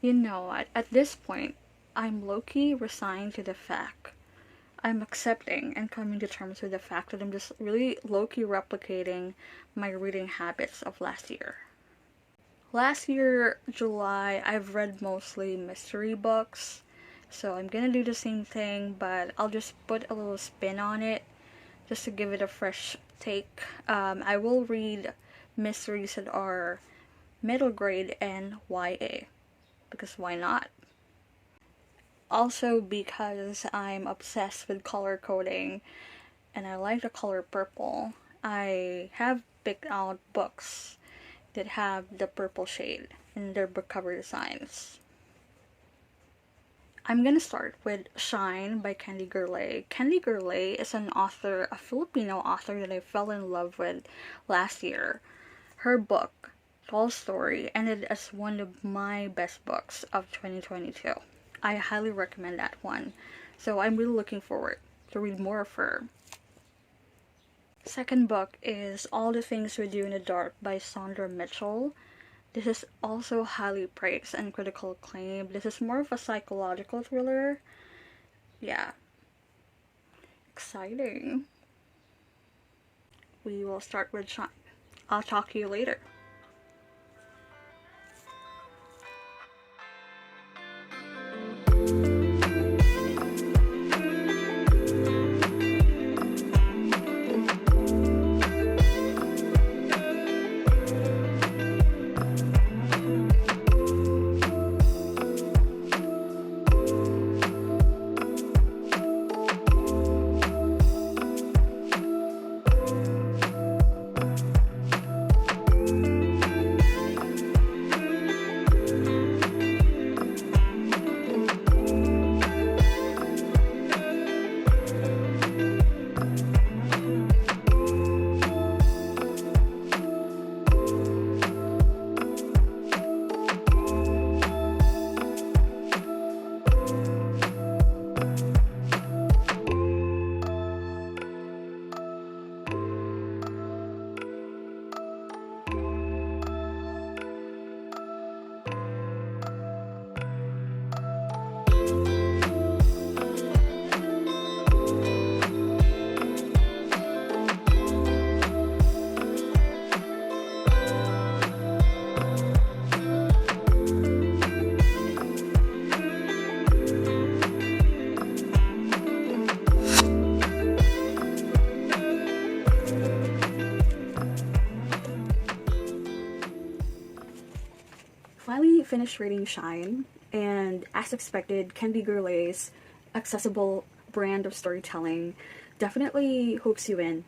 You know, at this point, I'm low-key resigned to the fact. I'm accepting and coming to terms with the fact that I'm just really low-key replicating my reading habits of last year. Last year, July, I've read mostly mystery books. So I'm gonna do the same thing, but I'll just put a little spin on it just to give it a fresh take. I will read mysteries that are middle grade and YA. Because why not? Also, because I'm obsessed with color coding and I like the color purple, I have picked out books that have the purple shade in their book cover designs. I'm gonna start with Shine by Candy Gerlay. Candy Gerlay is an author, a Filipino author that I fell in love with last year. Her book, Tall Story, ended as one of my best books of 2022. I highly recommend that one. So I'm really looking forward to read more of her. Second book is All the Things We Do in the Dark by Sondra Mitchell. This is also highly praised and critical acclaim. This is more of a psychological thriller. Yeah, exciting. We will start with Shine. I'll talk to you later. Finally finished reading Shine, and as expected, Candy Gerlay's accessible brand of storytelling definitely hooks you in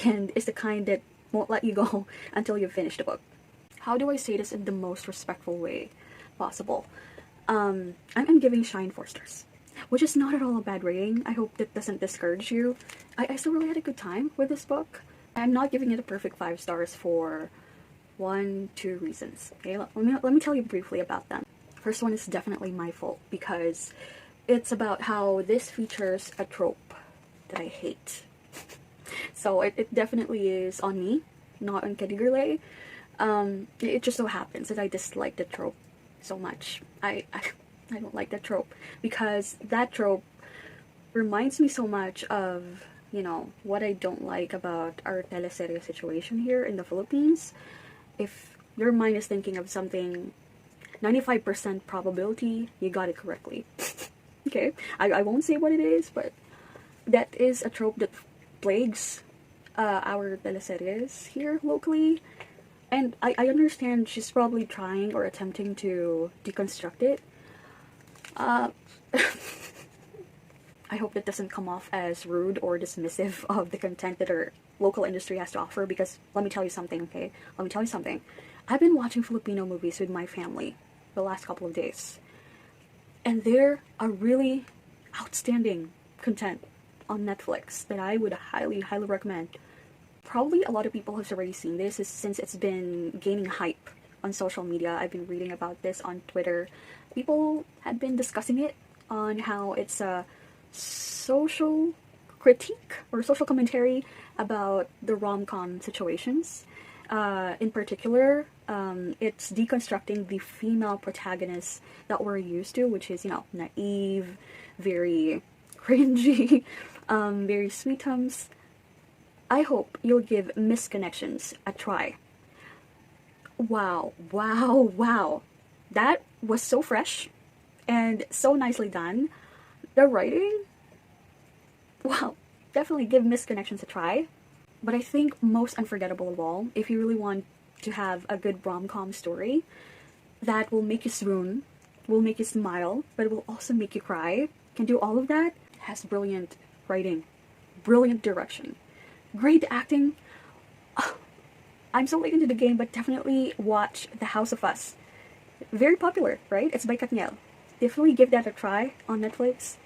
and is the kind that won't let you go until you finish the book. How do I say this in the most respectful way possible? I'm giving Shine 4 stars, which is not at all a bad rating. I hope that doesn't discourage you. I still really had a good time with this book. I'm not giving it a perfect 5 stars for two reasons. Okay, let me tell you briefly about them. First one is definitely my fault because it's about how this features a trope that I hate. So it definitely is on me, not on Candy Gerlay. It just so happens that I dislike the trope so much. I don't like that trope because that trope reminds me so much of, what I don't like about our teleserye situation here in the Philippines. If your mind is thinking of something 95% probability, you got it correctly. Okay? I won't say what it is, but that is a trope that plagues our teleseries here locally. And I understand she's probably trying or attempting to deconstruct it. I hope that doesn't come off as rude or dismissive of the content that our local industry has to offer, because let me tell you something, okay? Let me tell you something. I've been watching Filipino movies with my family the last couple of days, and they're a really outstanding content on Netflix that I would highly, highly recommend. Probably a lot of people have already seen this since it's been gaining hype on social media. I've been reading about this on Twitter. People have been discussing it on how it's a social critique or social commentary about the rom-com situations. In particular, it's deconstructing the female protagonist that we're used to, which is, naive, very cringy, very sweetums. I hope you'll give Misconnections a try. Wow, wow, wow. That was so fresh and so nicely done. The writing, wow, definitely give Misconnections a try. But I think most unforgettable of all, if you really want to have a good rom-com story that will make you swoon, will make you smile, but it will also make you cry, can do all of that, has brilliant writing, brilliant direction, great acting. I'm so late into the game, but definitely watch The House of Us. Very popular, right? It's by Katniel. Definitely give that a try on Netflix.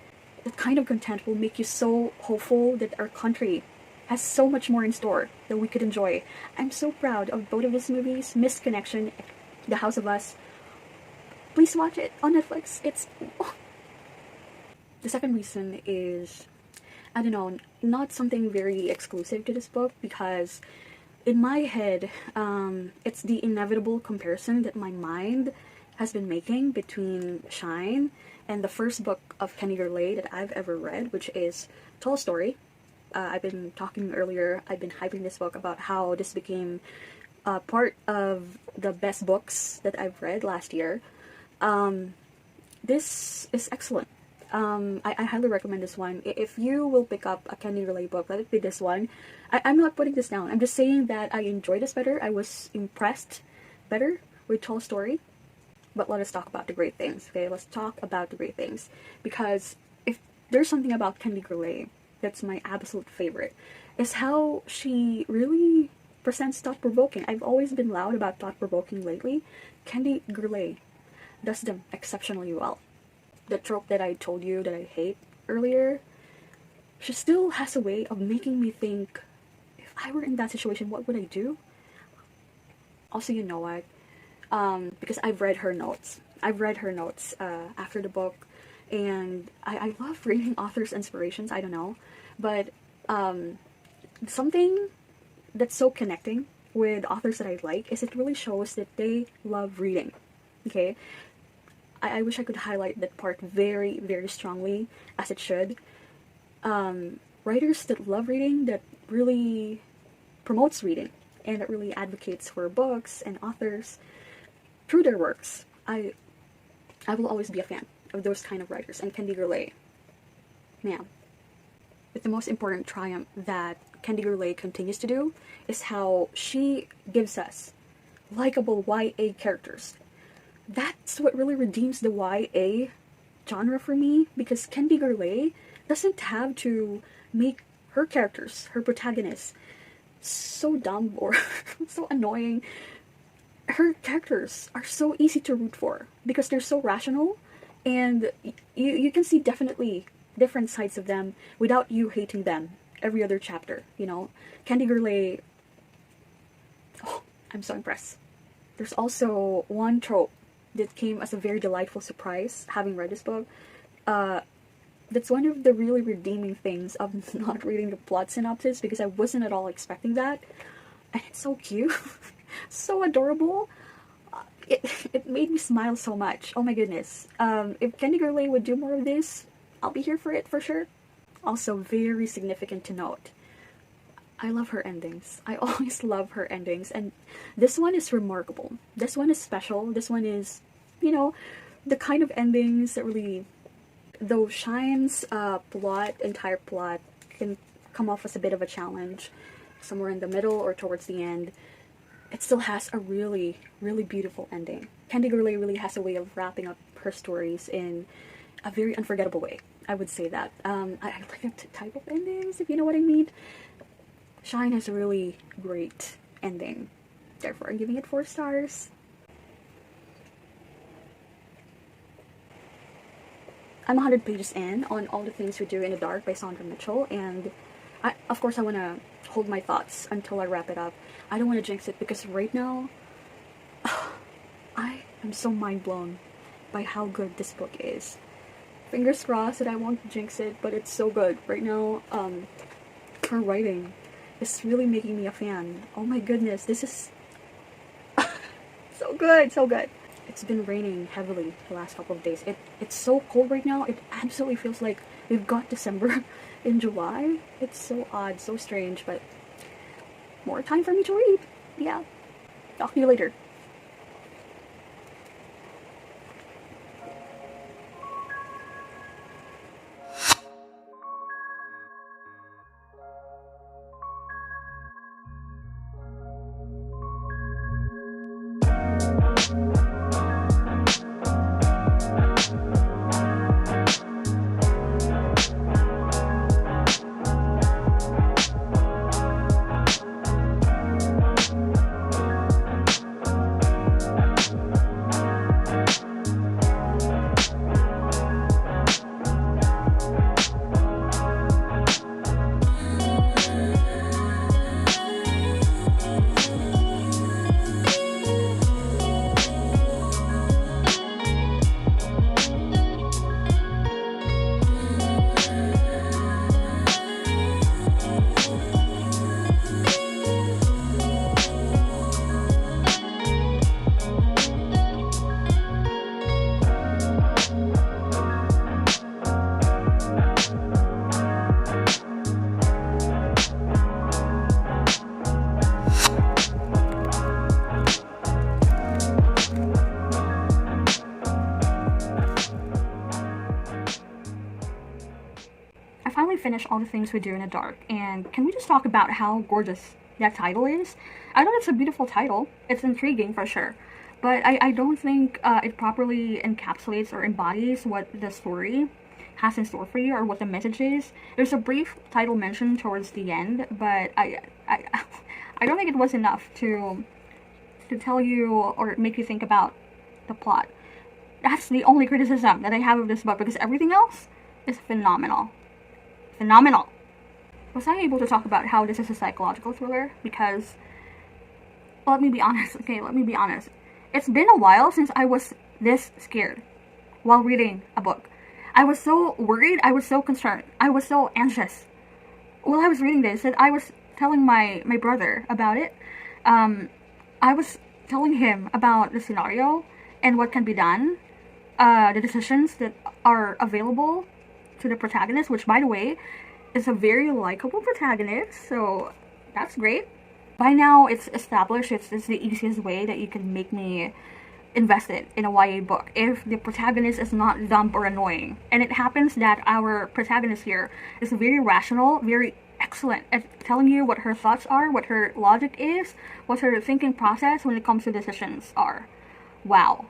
That kind of content will make you so hopeful that our country has so much more in store that we could enjoy. I'm so proud of both of these movies, Misconnection, The House of Us. Please watch it on Netflix. The second reason is, I don't know, not something very exclusive to this book, because in my head, it's the inevitable comparison that my mind has been making between Shine and the first book of Kenny Gurley that I've ever read, which is Tall Story. I've been talking earlier, I've been hyping this book about how this became part of the best books that I've read last year. This is excellent. I highly recommend this one. If you will pick up a Kenny Gurley book, let it be this one. I'm not putting this down. I'm just saying that I enjoyed this better. I was impressed better with Tall Story. But let us talk about the great things, okay? Let's talk about the great things. Because if there's something about Kenny Gurley that's my absolute favorite, is how she really presents thought-provoking. I've always been loud about thought-provoking lately. Kenny Gurley does them exceptionally well. The trope that I told you that I hate earlier, she still has a way of making me think, if I were in that situation, what would I do? Also, you know what? Because I've read her notes. After the book, and I love reading authors' inspirations, I don't know. But something that's so connecting with authors that I like is it really shows that they love reading, okay? I wish I could highlight that part very, very strongly, as it should. Writers that love reading, that really promotes reading, and that really advocates for books and authors through their works. I will always be a fan of those kind of writers, and Kenny Gurley, man. But the most important triumph that Kenny Gurley continues to do is how she gives us likable YA characters. That's what really redeems the YA genre for me, because Kenny Gurley doesn't have to make her characters, her protagonists, so dumb or so annoying. Her characters are so easy to root for because they're so rational, and you can see definitely different sides of them without you hating them every other chapter, Kenny Gurley, oh, I'm so impressed. There's also one trope that came as a very delightful surprise, having read this book. That's one of the really redeeming things of not reading the plot synopsis, because I wasn't at all expecting that. And it's so cute. So adorable. It made me smile so much. Oh my goodness. If Kenny Gurley would do more of this, I'll be here for it for sure. Also, very significant to note, I love her endings. I always love her endings, and this one is remarkable. This one is special. This one is, the kind of endings that really, though Shine's entire plot can come off as a bit of a challenge somewhere in the middle or towards the end, it still has a really, really beautiful ending. Kenny Gurley really has a way of wrapping up her stories in a very unforgettable way. I would say that. I like that type of endings, if you know what I mean. Shine has a really great ending. Therefore, I'm giving it 4 stars. I'm 100 pages in on All the Things We Do in the Dark by Sandra Mitchell, and of course I want to hold my thoughts until I wrap it up. I don't want to jinx it, because right now, I am so mind blown by how good this book is. Fingers crossed that I won't jinx it, but it's so good. Right now, her writing is really making me a fan. Oh my goodness, this is good, so good. It's been raining heavily the last couple of days. It's so cold right now. It absolutely feels like we've got December in July. It's so odd, so strange, but more time for me to read. Yeah. Talk to you later. I finally finished All the Things We Do in the Dark, and can we just talk about how gorgeous that title is? I know it's a beautiful title, it's intriguing for sure, but I don't think it properly encapsulates or embodies what the story has in store for you or what the message is. There's a brief title mention towards the end, but I don't think it was enough to tell you or make you think about the plot. That's the only criticism that I have of this book, because everything else is phenomenal. Phenomenal! Was I able to talk about how this is a psychological thriller? Because, let me be honest, okay, let me be honest. It's been a while since I was this scared while reading a book. I was so worried, I was so concerned, I was so anxious. While I was reading this, and I was telling my brother about it. I was telling him about the scenario and what can be done, the decisions that are available to the protagonist, which, by the way, is a very likable protagonist, so that's great. By now, it's established it's the easiest way that you can make me invested in a YA book if the protagonist is not dumb or annoying. And it happens that our protagonist here is very rational, very excellent at telling you what her thoughts are, what her logic is, what her thinking process when it comes to decisions are. Wow.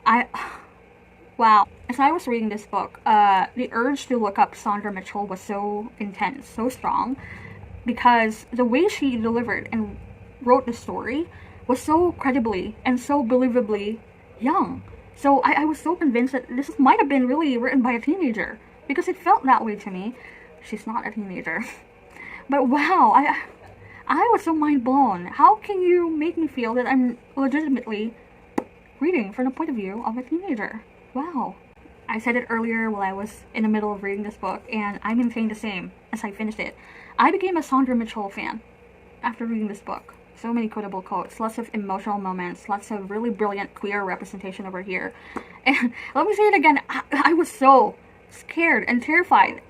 Wow. As I was reading this book, the urge to look up Sandra Mitchell was so intense, so strong, because the way she delivered and wrote the story was so credibly and so believably young. So I was so convinced that this might have been really written by a teenager, because it felt that way to me. She's not a teenager. But wow, I was so mind blown. How can you make me feel that I'm legitimately reading from the point of view of a teenager? Wow. I said it earlier while I was in the middle of reading this book, and I maintain the same as I finished it. I became a Sandra Mitchell fan after reading this book. So many quotable quotes, lots of emotional moments, lots of really brilliant queer representation over here. And let me say it again, I was so scared and terrified.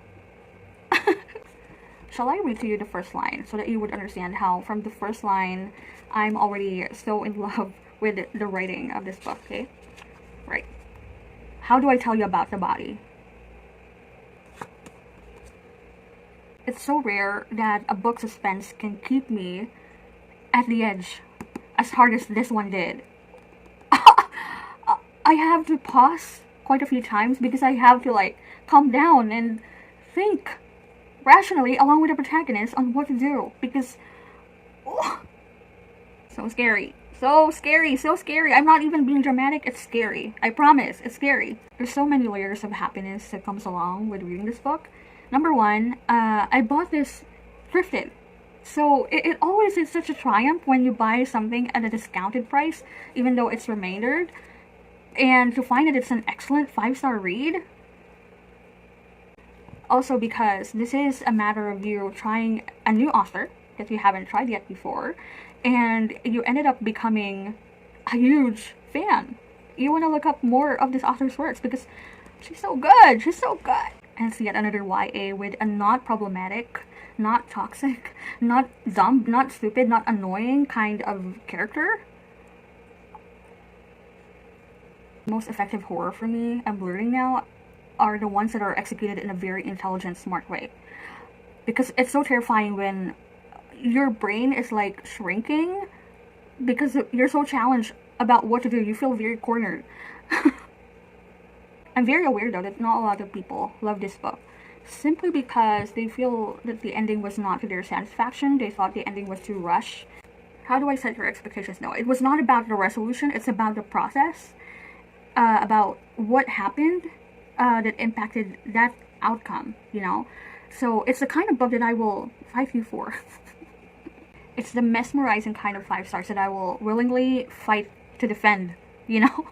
Shall I read to you the first line so that you would understand how from the first line I'm already so in love with the writing of this book, okay? Right. How do I tell you about the body? It's so rare that a book suspense can keep me at the edge as hard as this one did. I have to pause quite a few times because I have to calm down and think rationally along with the protagonist on what to do, because so scary. So scary, so scary. I'm not even being dramatic, it's scary. I promise, it's scary. There's so many layers of happiness that comes along with reading this book. Number one, I bought this thrifted. So it always is such a triumph when you buy something at a discounted price, even though it's remaindered. And to find that it's an excellent 5-star read. Also because this is a matter of you trying a new author that you haven't tried yet before. And you ended up becoming a huge fan. You want to look up more of this author's works because she's so good. She's so good. And it's yet another YA with a not problematic, not toxic, not dumb, not stupid, not annoying kind of character. Most effective horror for me, I'm learning now, are the ones that are executed in a very intelligent, smart way. Because it's so terrifying when your brain is like shrinking because you're so challenged about what to do. You feel very cornered. I'm very aware though that not a lot of people love this book simply because they feel that the ending was not to their satisfaction. They thought the ending was too rushed. How do I set your expectations? No, it was not about the resolution. It's about the process, about what happened that impacted that outcome, you know? So it's the kind of book that I will fight you for. It's the mesmerizing kind of 5 stars that I will willingly fight to defend, you know?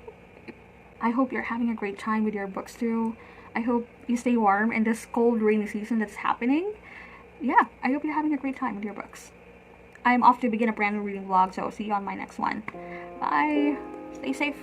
I hope you're having a great time with your books too. I hope you stay warm in this cold, rainy season that's happening. Yeah, I hope you're having a great time with your books. I'm off to begin a brand new reading vlog, so see you on my next one. Bye! Stay safe.